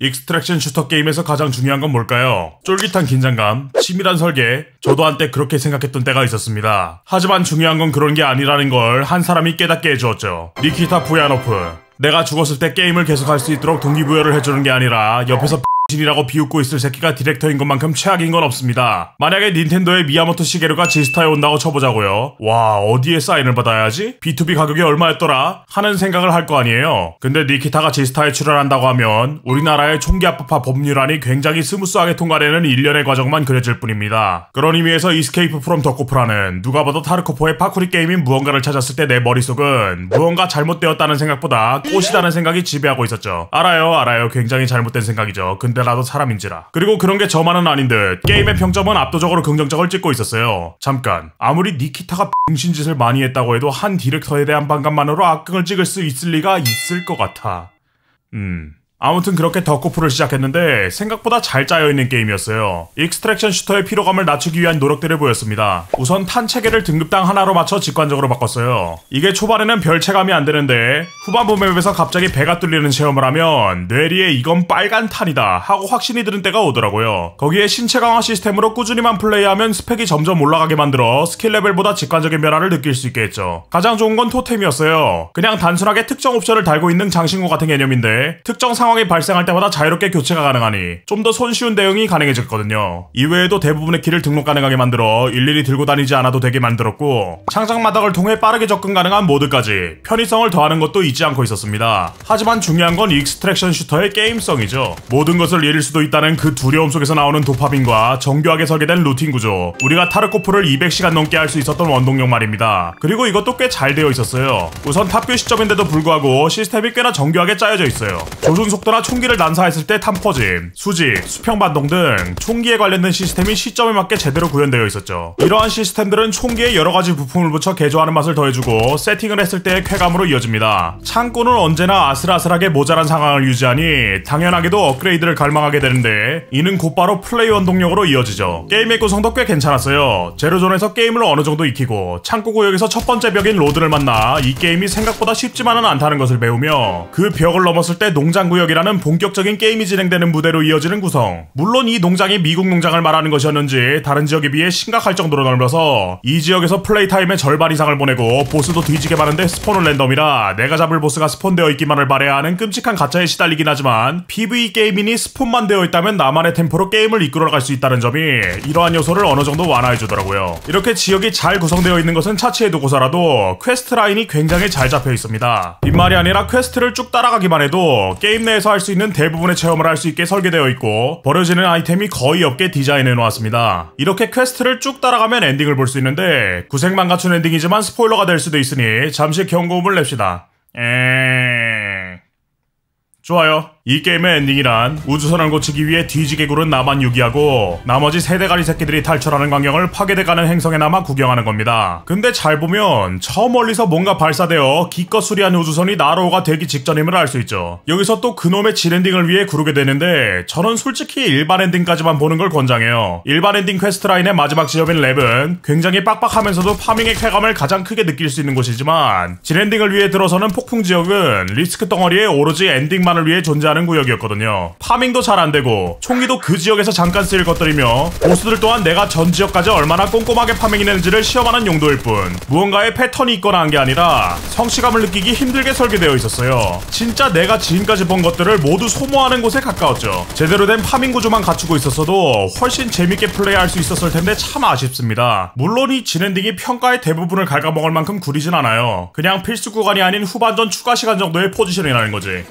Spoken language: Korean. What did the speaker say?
익스트랙션 슈터 게임에서 가장 중요한 건 뭘까요? 쫄깃한 긴장감, 치밀한 설계. 저도 한때 그렇게 생각했던 때가 있었습니다. 하지만 중요한 건 그런 게 아니라는 걸 한 사람이 깨닫게 해주었죠. 니키타 부야노프. 내가 죽었을 때 게임을 계속할 수 있도록 동기부여를 해주는 게 아니라 옆에서 이라고 비웃고 있을 새끼가 디렉터인 것만큼 최악인 건 없습니다. 만약에 닌텐도의 미야모토 시게루가 지스타에 온다고 쳐보자고요. 와, 어디에 사인을 받아야지? B2B 가격이 얼마였더라? 하는 생각을 할 거 아니에요. 근데 니키타가 지스타에 출연한다고 하면 우리나라의 총기합법화 법률안이 굉장히 스무스하게 통과되는 일련의 과정만 그려질 뿐입니다. 그런 의미에서 이스케이프 프롬 더코프라는 누가 봐도 타르코프의 파쿠리 게임인 무언가를 찾았을 때 내 머릿속은 무언가 잘못되었다는 생각보다 꽃이라는 생각이 지배하고 있었죠. 알아요. 굉장히 잘못된 생각이죠. 근데 나도 사람인지라. 그리고 그런 게 저만은 아닌 듯 게임의 평점은 압도적으로 긍정적을 찍고 있었어요. 잠깐, 아무리 니키타가 병신짓을 많이 했다고 해도 한 디렉터에 대한 반감만으로 악행을 찍을 수 있을 리가 있을 것 같아. 아무튼 그렇게 덕코프를 시작했는데 생각보다 잘 짜여있는 게임이었어요. 익스트랙션 슈터의 피로감을 낮추기 위한 노력들을 보였습니다. 우선 탄 체계를 등급당 하나로 맞춰 직관적으로 바꿨어요. 이게 초반에는 별 체감이 안 되는데 후반부 맵에서 갑자기 배가 뚫리는 체험을 하면 뇌리에 이건 빨간 탄이다 하고 확신이 드는 때가 오더라고요. 거기에 신체 강화 시스템으로 꾸준히만 플레이하면 스펙이 점점 올라가게 만들어 스킬 레벨보다 직관적인 변화를 느낄 수 있게 했죠. 가장 좋은 건 토템이었어요. 그냥 단순하게 특정 옵션을 달고 있는 장신구 같은 개념인데 특정 상황이 발생할 때마다 자유롭게 교체가 가능하니 좀 더 손쉬운 대응이 가능해졌거든요. 이외에도 대부분의 키를 등록 가능하게 만들어 일일이 들고 다니지 않아도 되게 만들었고 창작 마당을 통해 빠르게 접근 가능한 모드까지 편의성을 더하는 것도 잊지 않고 있었습니다. 하지만 중요한 건 익스트랙션 슈터의 게임성이죠. 모든 것을 잃을 수도 있다는 그 두려움 속에서 나오는 도파민과 정교하게 설계된 루틴 구조, 우리가 타르코프를 200시간 넘게 할 수 있었던 원동력 말입니다. 그리고 이것도 꽤 잘 되어 있었어요. 우선 탑뷰 시점인데도 불구하고 시스템이 꽤나 정교하게 짜여져 있어요. 조준 속도나 총기를 난사했을 때 탐퍼짐, 수직, 수평 반동 등 총기에 관련된 시스템이 시점에 맞게 제대로 구현되어 있었죠. 이러한 시스템들은 총기에 여러가지 부품을 붙여 개조하는 맛을 더해주고 세팅을 했을 때의 쾌감으로 이어집니다. 창고는 언제나 아슬아슬하게 모자란 상황을 유지하니 당연하게도 업그레이드를 갈망하게 되는데 이는 곧바로 플레이 원동력으로 이어지죠. 게임의 구성도 꽤 괜찮았어요. 제로존에서 게임을 어느 정도 익히고 창고 구역에서 첫 번째 벽인 로드를 만나 이 게임이 생각보다 쉽지만은 않다는 것을 배우며 그 벽을 넘었을 때 농장 구역이라는 본격적인 게임이 진행되는 무대로 이어지는 구성. 물론 이 농장이 미국 농장을 말하는 것이었는지 다른 지역에 비해 심각할 정도로 넓어서 이 지역에서 플레이 타임의 절반 이상을 보내고 보스도 뒤지게 많은데 스폰은 랜덤이라 내가 잡을 보스가 스폰되어 있기만을 바라야 하는 끔찍한 가차에 시달리긴 하지만 PVE 게임이니 스폰만 되어 있다면 나만의 템포로 게임을 이끌어갈 수 있다는 점이 이러한 요소를 어느 정도 완화해주더라고요. 이렇게 지역이 잘 구성되어 있는 것은 차치해 두고서라도 퀘스트 라인이 굉장히 잘 잡혀 있습니다. 빈말이 아니라 퀘스트를 쭉 따라가기만 해도 게임 내에서 할 수 있는 대부분의 체험을 할 수 있게 설계되어 있고 버려지는 아이템이 거의 없게 디자인해 놓았습니다. 이렇게 퀘스트를 쭉 따라가면 엔딩을 볼 수 있는데 구색만 갖춘 엔딩이지만 스포일러가 될 수도 있으니 잠시 경고음을 냅시다. 좋아요. 이 게임의 엔딩이란 우주선을 고치기 위해 뒤지게 구른 나만 유기하고 나머지 세대가리 새끼들이 탈출하는 광경을 파괴돼가는 행성에 남아 구경하는 겁니다. 근데 잘 보면 저 멀리서 뭔가 발사되어 기껏 수리한 우주선이 나로우가 되기 직전임을 알 수 있죠. 여기서 또 그놈의 진엔딩을 위해 구르게 되는데 저는 솔직히 일반 엔딩까지만 보는 걸 권장해요. 일반 엔딩 퀘스트 라인의 마지막 지역인 랩은 굉장히 빡빡하면서도 파밍의 쾌감을 가장 크게 느낄 수 있는 곳이지만 진엔딩을 위해 들어서는 폭풍 지역은 리스크 덩어리에 오로지 엔딩만을 위해 존재하는 구역이었거든요. 파밍도 잘 안되고 총기도 그 지역에서 잠깐 쓰일 것들이며 보스들 또한 내가 전 지역까지 얼마나 꼼꼼하게 파밍했는지를 시험하는 용도일 뿐 무언가의 패턴이 있거나 한 게 아니라 성취감을 느끼기 힘들게 설계되어 있었어요. 진짜 내가 지금까지 본 것들을 모두 소모하는 곳에 가까웠죠. 제대로 된 파밍 구조만 갖추고 있었어도 훨씬 재밌게 플레이할 수 있었을 텐데 참 아쉽습니다. 물론 이 진엔딩이 평가의 대부분을 갉아먹을 만큼 구리진 않아요. 그냥 필수 구간이 아닌 후반전 추가 시간 정도의 포지션이라는 거지.